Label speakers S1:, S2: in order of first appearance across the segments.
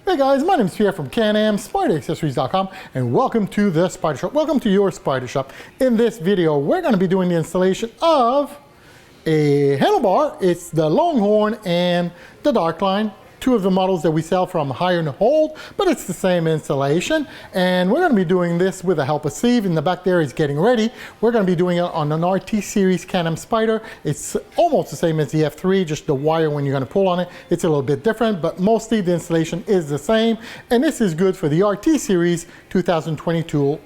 S1: Hey guys, my name is Pierre from Can Am Spyder Accessories.com, and welcome to the Spyder Shop. Welcome to your Spyder Shop. In this video, we're going to be doing the installation of a handlebar. It's the Longhorn and the Darkline, two of the models that we sell from Hire and Hold, but it's the same installation. And we're going to be doing this with the help of Steve. In the back there, he's getting ready. We're going to be doing it on an RT series Can Am Spyder. It's almost the same as the F3, just the wire when you're going to pull on it, it's a little bit different, but mostly the installation is the same. And this is good for the RT series 2022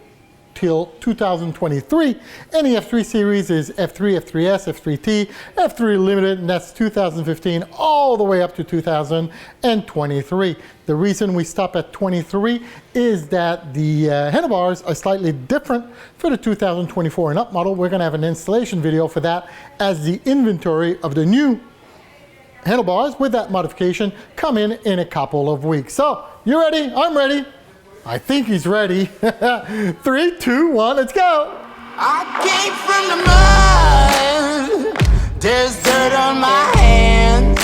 S1: till 2023. And the F3 series is F3, F3S, F3T, F3 Limited, and that's 2015 all the way up to 2023. The reason we stop at 23 is that the handlebars are slightly different for the 2024 and up model. We're going to have an installation video for that, as the inventory of the new handlebars with that modification come in a couple of weeks. So, you ready? I'm ready. I think he's ready. 3, 2, 1, let's go.
S2: I came from the mud. There's dirt on my hands.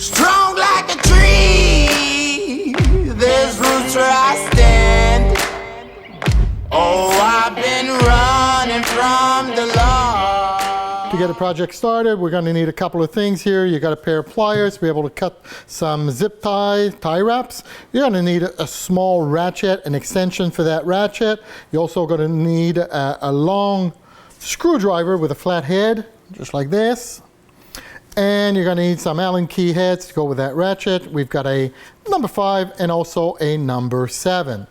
S2: Strong like a tree. There's roots where I stand. Oh, I've been running from the law.
S1: To get a project started, we're going to need a couple of things here. You got a pair of pliers to be able to cut some zip tie wraps. You're going to need a small ratchet, an extension for that ratchet. You're also going to need a long screwdriver with a flat head, just like this. And you're going to need some Allen key heads to go with that ratchet. We've got a number 5 and also a number 7.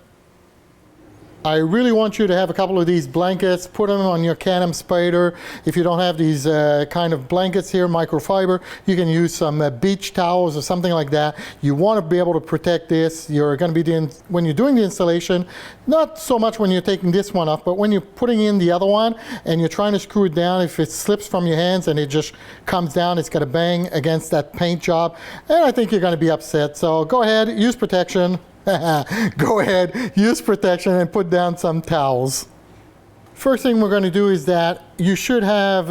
S1: I really want you to have a couple of these blankets. Put them on your Can Am Spyder. If you don't have these kind of blankets here, microfiber, you can use some beach towels or something like that. You want to be able to protect this. You're going to be doing, when you're doing the installation, not so much when you're taking this one off, but when you're putting in the other one and you're trying to screw it down, if it slips from your hands and it just comes down, it's going to bang against that paint job, and I think you're going to be upset. So go ahead, use protection. Go ahead, use protection and put down some towels. First thing we're going to do is that you should have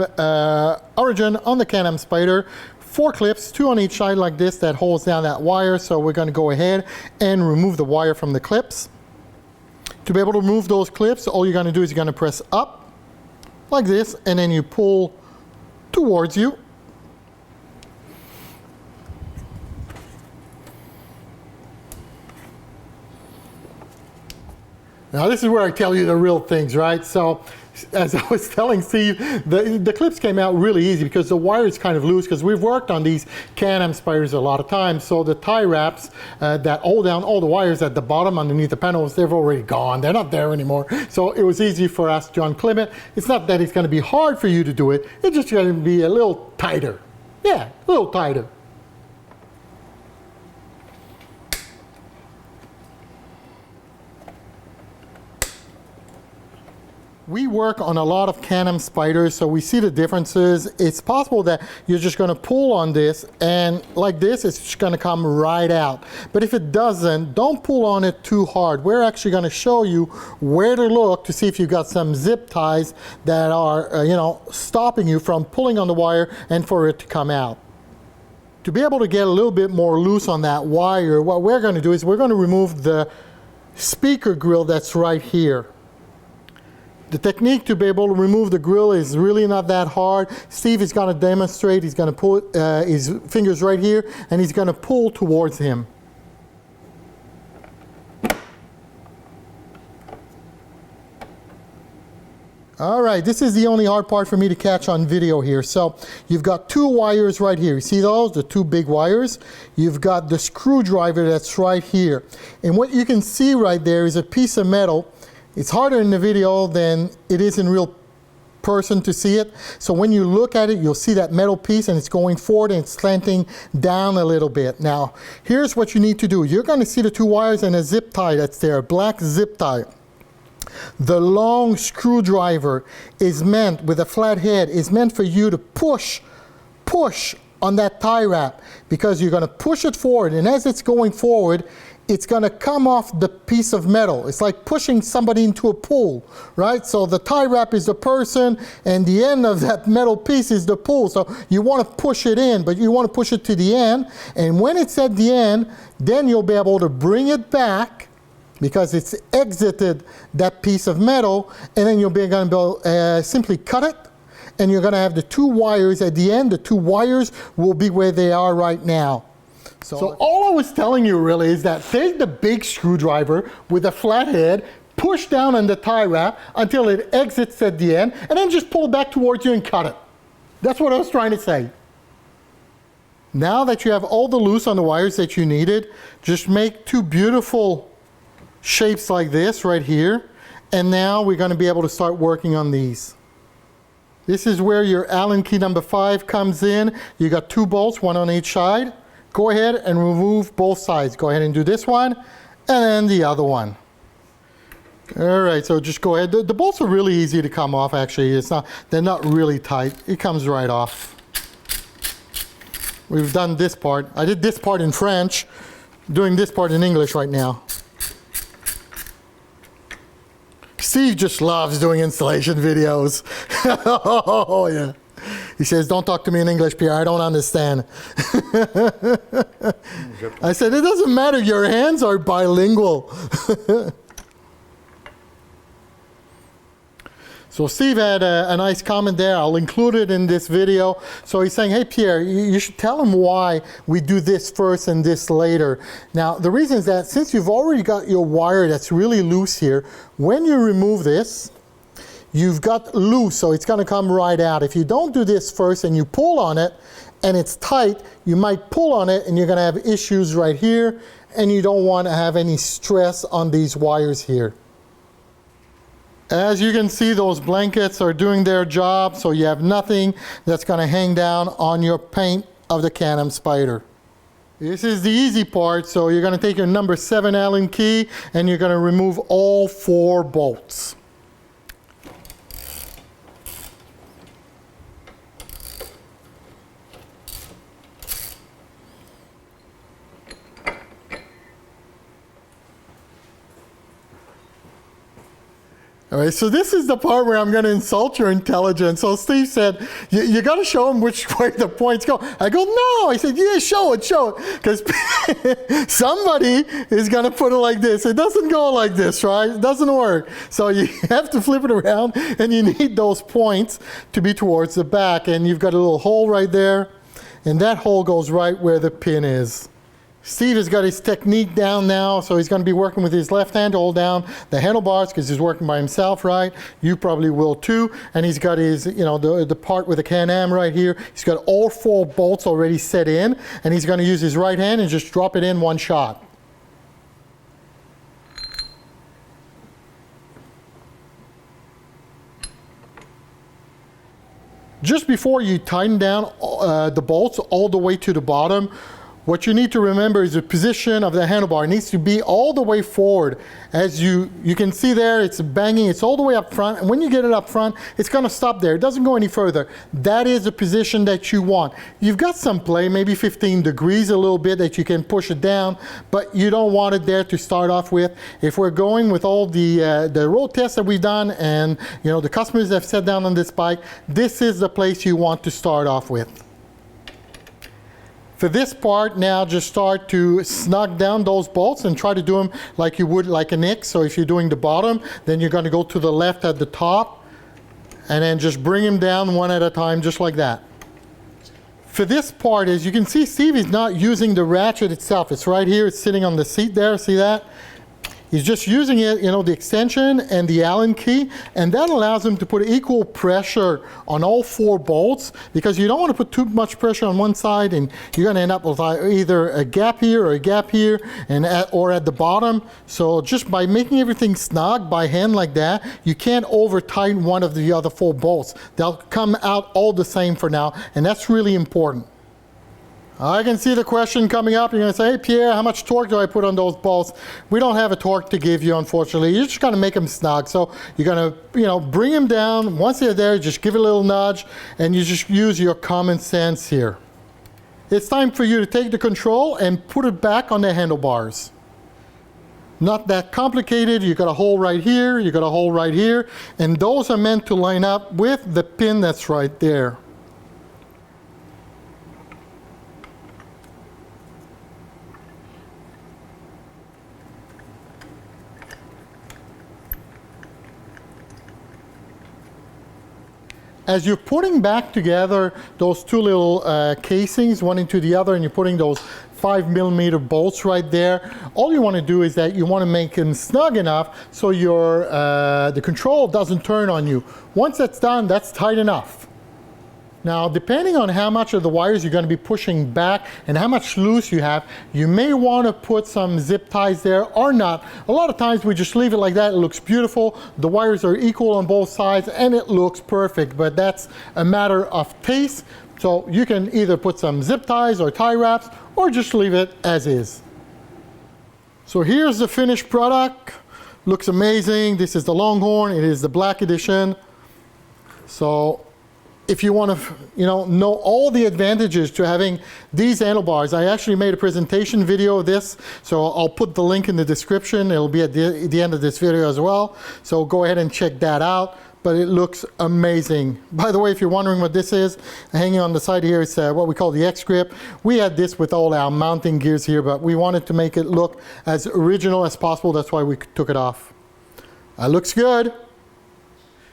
S1: origin on the Can Am Spyder. 4 clips, 2 on each side like this, that holds down that wire. So we're going to go ahead and remove the wire from the clips. To be able to remove those clips, all you're going to do is you're going to press up like this, and then you pull towards you. Now this is where I tell you the real things, right? So as I was telling Steve, the clips came out really easy because the wire is kind of loose, because we've worked on these Can Am Spyders a lot of times. So the tie wraps that hold down all the wires at the bottom underneath the panels, they've already gone. They're not there anymore. So it was easy for us to unclip it. It's not that it's going to be hard for you to do it. It's just going to be a little tighter. Yeah, a little tighter. We work on a lot of Can Am Spyders, so we see the differences. It's possible that you're just going to pull on this, and like this, it's just going to come right out. But if it doesn't, don't pull on it too hard. We're actually going to show you where to look to see if you've got some zip ties that are, stopping you from pulling on the wire and for it to come out. To be able to get a little bit more loose on that wire, what we're going to do is we're going to remove the speaker grill that's right here. The technique to be able to remove the grill is really not that hard. Steve is going to demonstrate. He's going to put his fingers right here, and he's going to pull towards him. All right, this is the only hard part for me to catch on video here. So you've got 2 wires right here. You see those, the 2 big wires? You've got the screwdriver that's right here. And what you can see right there is a piece of metal. It's harder in the video than it is in real person to see it. So when you look at it, you'll see that metal piece, and it's going forward and it's slanting down a little bit. Now, here's what you need to do. You're going to see the 2 wires and a zip tie that's there, a black zip tie. The long screwdriver is meant, with a flat head, is meant for you to push on that tie wrap, because you're going to push it forward, and as it's going forward, it's going to come off the piece of metal. It's like pushing somebody into a pool, right? So the tie wrap is the person, and the end of that metal piece is the pool. So you want to push it in, but you want to push it to the end. And when it's at the end, then you'll be able to bring it back because it's exited that piece of metal, and then you'll be going to simply cut it, and you're going to have the two wires at the end. The two wires will be where they are right now. So all I was telling you really is that take the big screwdriver with a flat head, push down on the tie wrap until it exits at the end, and then just pull it back towards you and cut it. That's what I was trying to say. Now that you have all the loose on the wires that you needed, just make two beautiful shapes like this right here. And now we're going to be able to start working on these. This is where your Allen key number 5 comes in. You got 2 bolts, one on each side. Go ahead and remove both sides. Go ahead and do this one, and then the other one. All right, so just go ahead. The bolts are really easy to come off, actually. They're not really tight. It comes right off. We've done this part. I did this part in French, doing this part in English right now. Steve just loves doing installation videos. Oh, yeah. He says, don't talk to me in English, Pierre, I don't understand. I said, it doesn't matter, your hands are bilingual. So Steve had a nice comment there. I'll include it in this video. So he's saying, hey, Pierre, you should tell him why we do this first and this later. Now, the reason is that since you've already got your wire that's really loose here, when you remove this, you've got loose, so it's going to come right out. If you don't do this first and you pull on it and it's tight, you might pull on it and you're going to have issues right here, and you don't want to have any stress on these wires here. As you can see, those blankets are doing their job, so you have nothing that's going to hang down on your paint of the Can Am Spyder. This is the easy part, so you're going to take your number 7 Allen key and you're going to remove all 4 bolts. All right, so this is the part where I'm going to insult your intelligence. So Steve said, you got to show him which way the points go. I go, no. I said, yeah, show it. Because somebody is going to put it like this. It doesn't go like this, right? It doesn't work. So you have to flip it around, and you need those points to be towards the back. And you've got a little hole right there, and that hole goes right where the pin is. Steve has got his technique down now, so he's going to be working with his left hand to hold down the handlebars because he's working by himself, right? You probably will too. And he's got his, the part with the Can Am right here. He's got all 4 bolts already set in, and he's going to use his right hand and just drop it in one shot. Just before you tighten down the bolts all the way to the bottom, what you need to remember is the position of the handlebar. It needs to be all the way forward. As you can see there, it's banging, it's all the way up front, and when you get it up front, it's going to stop there. It doesn't go any further. That is the position that you want. You've got some play, maybe 15 degrees a little bit that you can push it down, but you don't want it there to start off with. If we're going with all the road tests that we've done and the customers that have sat down on this bike, this is the place you want to start off with. For this part now, just start to snug down those bolts and try to do them like you would like an X. So if you're doing the bottom, then you're going to go to the left at the top and then just bring them down one at a time, just like that. For this part, as you can see, Steve is not using the ratchet itself. It's right here, it's sitting on the seat there, see that? He's just using it, the extension and the Allen key, and that allows him to put equal pressure on all 4 bolts, because you don't want to put too much pressure on one side and you're going to end up with either a gap here or a gap here or at the bottom. So just by making everything snug by hand like that, you can't over tighten one of the other 4 bolts. They'll come out all the same for now, and that's really important. I can see the question coming up. You're going to say, hey, Pierre, how much torque do I put on those bolts? We don't have a torque to give you, unfortunately. You're just going to make them snug. So you're going to, bring them down. Once they're there, just give it a little nudge, and you just use your common sense here. It's time for you to take the control and put it back on the handlebars. Not that complicated. You got a hole right here, you got a hole right here, and those are meant to line up with the pin that's right there. As you're putting back together those two little casings, one into the other, and you're putting those 5mm bolts right there, all you want to do is that you want to make them snug enough so your the control doesn't turn on you. Once that's done, that's tight enough. Now, depending on how much of the wires you're going to be pushing back and how much loose you have, you may want to put some zip ties there or not. A lot of times we just leave it like that. It looks beautiful. The wires are equal on both sides and it looks perfect, but that's a matter of taste. So you can either put some zip ties or tie wraps or just leave it as is. So here's the finished product. Looks amazing. This is the Longhorn. It is the black edition. So if you want to, know all the advantages to having these handlebars, I actually made a presentation video of this, so I'll put the link in the description. It'll be at the end of this video as well. So go ahead and check that out. But it looks amazing. By the way, if you're wondering what this is, hanging on the side here is what we call the X grip. We had this with all our mounting gears here, but we wanted to make it look as original as possible. That's why we took it off. That looks good.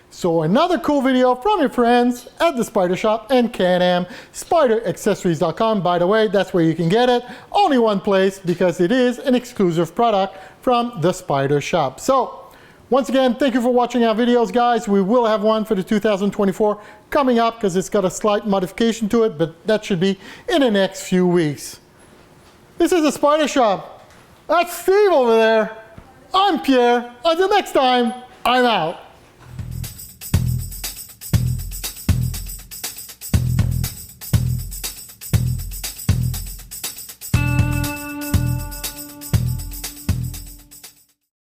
S1: So another cool video from your friends at the Spyder Shop and Can Am Spyder Accessories.com. By the way, that's where you can get it. Only one place because it is an exclusive product from the Spyder Shop. So once again, thank you for watching our videos, guys. We will have one for the 2024 coming up because it's got a slight modification to it, but that should be in the next few weeks. This is the Spyder Shop. That's Steve over there. I'm Pierre. Until next time, I'm out.